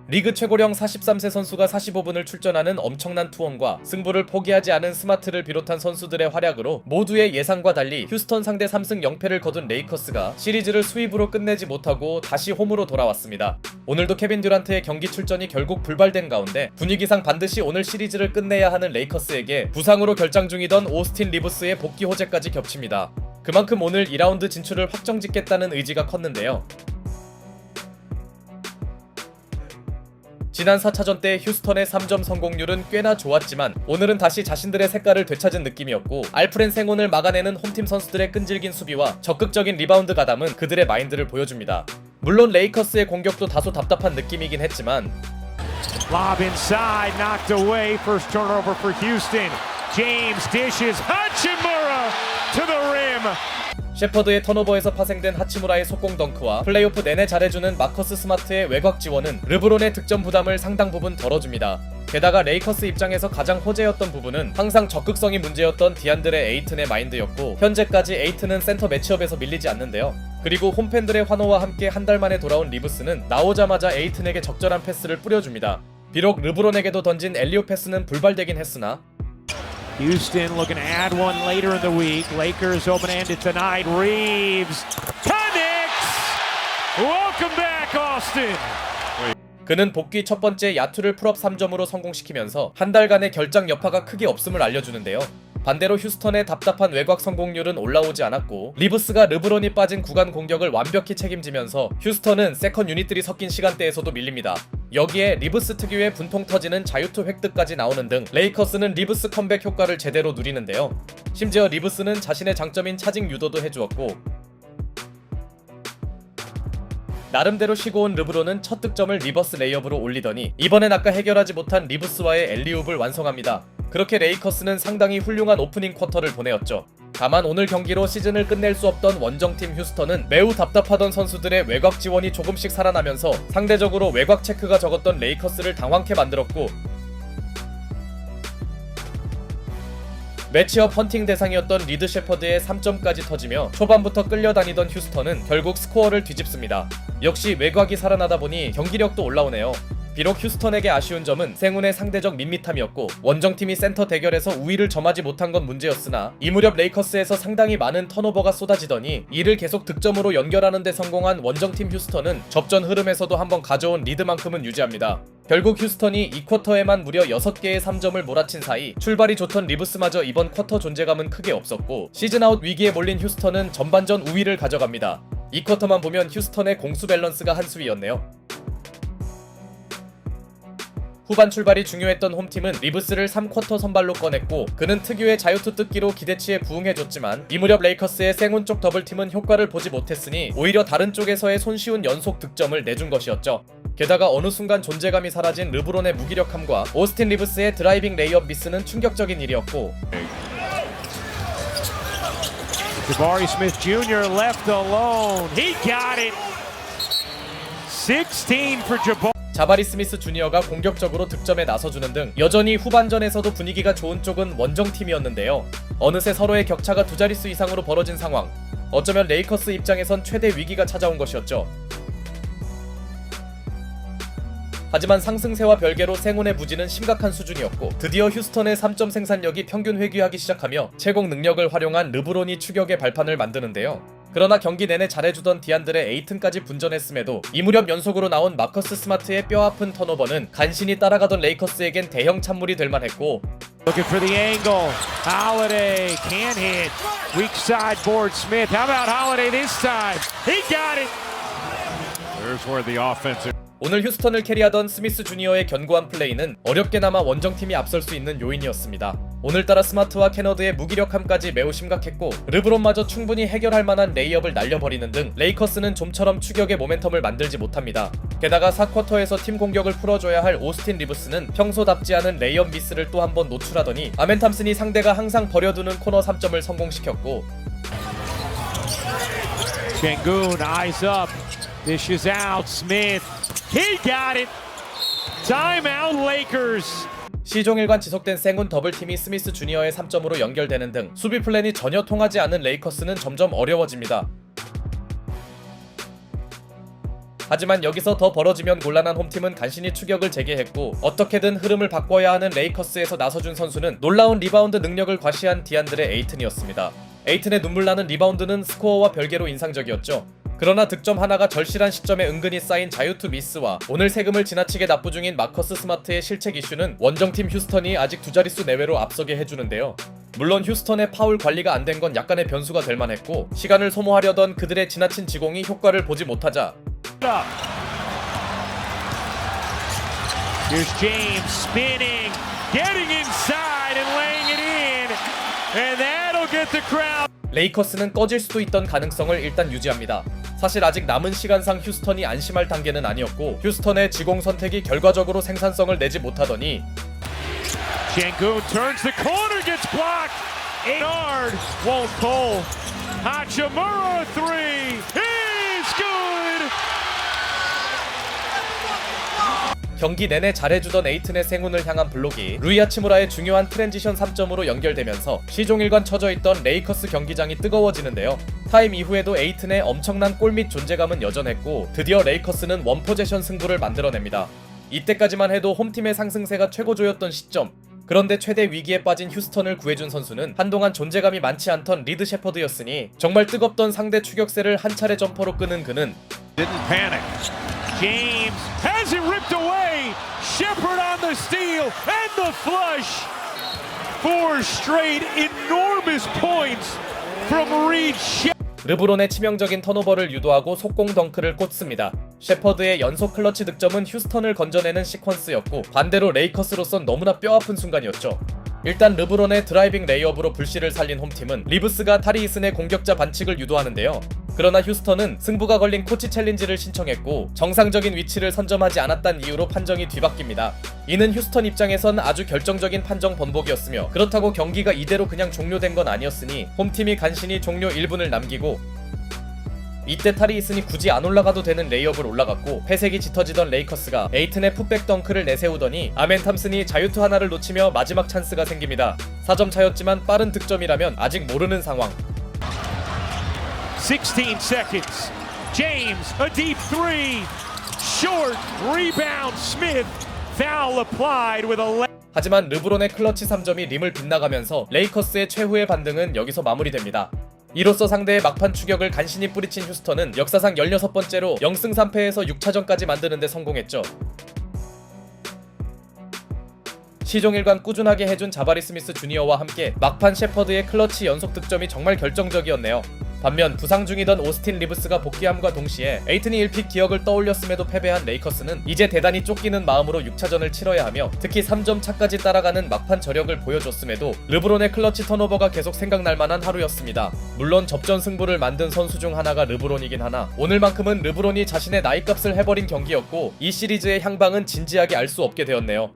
리그 최고령 43세 선수가 45분을 출전하는 엄청난 투혼과 승부를 포기하지 않은 스마트를 비롯한 선수들의 활약으로 모두의 예상과 달리 휴스턴 상대 3승 0패를 거둔 레이커스가 시리즈를 수입으로 끝내지 못하고 다시 홈으로 돌아왔습니다. 오늘도 케빈 듀란트의 경기 출전이 결국 불발된 가운데 분위기상 반드시 오늘 시리즈를 끝내야 하는 레이커스에게 부상으로 결장 중이던 오스틴 리브스의 복귀 호재까지 겹칩니다. 그만큼 오늘 2라운드 진출을 확정짓겠다는 의지가 컸는데요. 지난 4차전 때 휴스턴의 3점 성공률은 꽤나 좋았지만 오늘은 다시 자신들의 색깔을 되찾은 느낌이었고 알프렌 생혼을 막아내는 홈팀 선수들의 끈질긴 수비와 적극적인 리바운드 가담은 그들의 마인드를 보여줍니다. 물론 레이커스의 공격도 다소 답답한 느낌이긴 했지만 Lob inside, knocked away. First turnover for Houston. James dishes Hachimura to the rim. 셰퍼드의 턴오버에서 파생된 하치무라의 속공 덩크와 플레이오프 내내 잘해주는 마커스 스마트의 외곽 지원은 르브론의 득점 부담을 상당 부분 덜어줍니다. 게다가 레이커스 입장에서 가장 호재였던 부분은 항상 적극성이 문제였던 디안드레 에이튼의 마인드였고 현재까지 에이튼은 센터 매치업에서 밀리지 않는데요. 그리고 홈팬들의 환호와 함께 한 달 만에 돌아온 리브스는 나오자마자 에이튼에게 적절한 패스를 뿌려줍니다. 비록 르브론에게도 던진 엘리오 패스는 불발되긴 했으나 Houston looking to add one later in the week. Lakers open-ended tonight. Reeves connects. Welcome back, Austin. 그는 복귀 첫 번째 야투를 풀업 3점으로 성공시키면서 한 달간의 결장 여파가 크게 없음을 알려주는데요. 반대로 휴스턴의 답답한 외곽 성공률은 올라오지 않았고 리브스가 르브론이 빠진 구간 공격을 완벽히 책임지면서 휴스턴은 세컨 유닛들이 섞인 시간대에서도 밀립니다. 여기에 리브스 특유의 분통 터지는 자유투 획득까지 나오는 등 레이커스는 리브스 컴백 효과를 제대로 누리는데요. 심지어 리브스는 자신의 장점인 차징 유도도 해주었고 나름대로 쉬고 온 르브론은 첫 득점을 리버스 레이업으로 올리더니 이번엔 아까 해결하지 못한 리브스와의 엘리웁을 완성합니다. 그렇게 레이커스는 상당히 훌륭한 오프닝 쿼터를 보내었죠. 다만 오늘 경기로 시즌을 끝낼 수 없던 원정팀 휴스턴은 매우 답답하던 선수들의 외곽 지원이 조금씩 살아나면서 상대적으로 외곽 체크가 적었던 레이커스를 당황케 만들었고 매치업 헌팅 대상이었던 리드 셰퍼드의 3점까지 터지며 초반부터 끌려다니던 휴스턴은 결국 스코어를 뒤집습니다. 역시 외곽이 살아나다 보니 경기력도 올라오네요. 비록 휴스턴에게 아쉬운 점은 생훈의 상대적 밋밋함이었고 원정팀이 센터 대결에서 우위를 점하지 못한 건 문제였으나 이 무렵 레이커스에서 상당히 많은 턴오버가 쏟아지더니 이를 계속 득점으로 연결하는 데 성공한 원정팀 휴스턴은 접전 흐름에서도 한번 가져온 리드만큼은 유지합니다. 결국 휴스턴이 2쿼터에만 무려 6개의 3점을 몰아친 사이 출발이 좋던 리브스마저 이번 쿼터 존재감은 크게 없었고 시즌아웃 위기에 몰린 휴스턴은 전반전 우위를 가져갑니다. 2쿼터만 보면 휴스턴의 공수 밸런스가 한 수위였네요. 후반 출발이 중요했던 홈팀은 리브스를 3쿼터 선발로 꺼냈고 그는 특유의 자유투 뜯기로 기대치에 부응해줬지만 이 무렵 레이커스의 생훈 쪽 더블팀은 효과를 보지 못했으니 오히려 다른 쪽에서의 손쉬운 연속 득점을 내준 것이었죠. 게다가 어느 순간 존재감이 사라진 르브론의 무기력함과 오스틴 리브스의 드라이빙 레이업 미스는 충격적인 일이었고 Jabari Smith Jr. left alone. He got it. 16 for Jabari. 자바리 스미스 주니어가 공격적으로 득점에 나서주는 등 여전히 후반전에서도 분위기가 좋은 쪽은 원정팀이었는데요. 어느새 서로의 격차가 두 자릿수 이상으로 벌어진 상황. 어쩌면 레이커스 입장에선 최대 위기가 찾아온 것이었죠. 하지만 상승세와 별개로 생훈의 부진은 심각한 수준이었고 드디어 휴스턴의 3점 생산력이 평균 회귀하기 시작하며 채공 능력을 활용한 르브론이 추격의 발판을 만드는데요. 그러나 경기 내내 잘해주던 디안드레 에이튼까지 분전했음에도 이 무렵 연속으로 나온 마커스 스마트의 뼈아픈 턴오버는 간신히 따라가던 레이커스에겐 대형 찬물이 될 만했고 Looking for the angle. Holiday can't hit. Weak side board Smith. How about Holiday this time? He got it. There's where the offensive. 오늘 휴스턴을 캐리하던 스미스 주니어의 견고한 플레이는 어렵게나마 원정팀이 앞설 수 있는 요인이었습니다. 오늘따라 스마트와 캐너드의 무기력함까지 매우 심각했고 르브론마저 충분히 해결할 만한 레이업을 날려버리는 등 레이커스는 좀처럼 추격의 모멘텀을 만들지 못합니다. 게다가 4쿼터에서 팀 공격을 풀어줘야 할 오스틴 리브스는 평소답지 않은 레이업 미스를 또 한 번 노출하더니 아멘 탐슨이 상대가 항상 버려두는 코너 3점을 성공시켰고 Sengun eyes up. Dishes out. Smith. He got it. Timeout Lakers. 시종일관 지속된 생훈 더블팀이 스미스 주니어의 3점으로 연결되는 등 수비 플랜이 전혀 통하지 않은 레이커스는 점점 어려워집니다. 하지만 여기서 더 벌어지면 곤란한 홈팀은 간신히 추격을 재개했고 어떻게든 흐름을 바꿔야 하는 레이커스에서 나서준 선수는 놀라운 리바운드 능력을 과시한 디안드레 에이튼이었습니다. 에이튼의 눈물나는 리바운드는 스코어와 별개로 인상적이었죠. 그러나 득점 하나가 절실한 시점에 은근히 쌓인 자유투 미스와 오늘 세금을 지나치게 납부 중인 마커스 스마트의 실책 이슈는 원정팀 휴스턴이 아직 두 자릿수 내외로 앞서게 해주는데요. 물론 휴스턴의 파울 관리가 안 된 건 약간의 변수가 될 만했고 시간을 소모하려던 그들의 지나친 지공이 효과를 보지 못하자 Here's James spinning, getting inside and laying it in, and that'll get the crowd. 레이커스는 꺼질 수도 있던 가능성을 일단 유지합니다. 사실 아직 남은 시간상 휴스턴이 안심할 단계는 아니었고 휴스턴의 지공 선택이 결과적으로 생산성을 내지 못하더니 Şengün turns the corner, gets blocked. Aard won't pull. Hachimura three is good. 경기 내내 잘해주던 에이튼의 생운을 향한 블록이 루이 하치무라의 중요한 트랜지션 3점으로 연결되면서 시종일관 쳐져있던 레이커스 경기장이 뜨거워지는데요. 타임 이후에도 에이튼의 엄청난 골밑 존재감은 여전했고 드디어 레이커스는 원포제션 승부를 만들어냅니다. 이때까지만 해도 홈팀의 상승세가 최고조였던 시점. 그런데 최대 위기에 빠진 휴스턴을 구해준 선수는 한동안 존재감이 많지 않던 리드 셰퍼드였으니 정말 뜨겁던 상대 추격세를 한 차례 점퍼로 끄는 그는 Didn't panic. James has it ripped away. Shepard on the steal and the flush. 4 straight enormous points from Reed Shepard. 르브론의 치명적인 턴오버를 유도하고 속공 덩크를 꽂습니다. 셰퍼드의 연속 클러치 득점은 휴스턴을 건져내는 시퀀스였고 반대로 레이커스로선 너무나 뼈아픈 순간이었죠. 일단 르브론의 드라이빙 레이업으로 불씨를 살린 홈팀은 리브스가 타리이슨의 공격자 반칙을 유도하는데요. 그러나 휴스턴은 승부가 걸린 코치 챌린지를 신청했고 정상적인 위치를 선점하지 않았다는 이유로 판정이 뒤바뀝니다. 이는 휴스턴 입장에선 아주 결정적인 판정 번복이었으며 그렇다고 경기가 이대로 그냥 종료된 건 아니었으니 홈팀이 간신히 종료 1분을 남기고 이때 타리이슨이 굳이 안 올라가도 되는 레이업을 올라갔고 회색이 짙어지던 레이커스가 에이튼의 풋백 덩크를 내세우더니 아멘 탐슨이 자유투 하나를 놓치며 마지막 찬스가 생깁니다. 4점 차였지만 빠른 득점이라면 아직 모르는 상황. 16 seconds. James, a deep three. Short rebound. Smith. Foul applied with a 하지만 르브론의 클러치 3점이 림을 빗나가면서 레이커스의 최후의 반등은 여기서 마무리됩니다. 이로써 상대의 막판 추격을 간신히 뿌리친 휴스턴은 역사상 16번째로 0승 3패에서 6차전까지 만드는 데 성공했죠. 시종일관 꾸준하게 해준 자바리 스미스 주니어와 함께 막판 셰퍼드의 클러치 연속 득점이 정말 결정적이었네요. 반면 부상 중이던 오스틴 리브스가 복귀함과 동시에 에이튼이 1픽 기억을 떠올렸음에도 패배한 레이커스는 이제 대단히 쫓기는 마음으로 6차전을 치러야 하며 특히 3점 차까지 따라가는 막판 저력을 보여줬음에도 르브론의 클러치 턴오버가 계속 생각날 만한 하루였습니다. 물론 접전 승부를 만든 선수 중 하나가 르브론이긴 하나 오늘만큼은 르브론이 자신의 나이값을 해버린 경기였고 이 시리즈의 향방은 진지하게 알 수 없게 되었네요.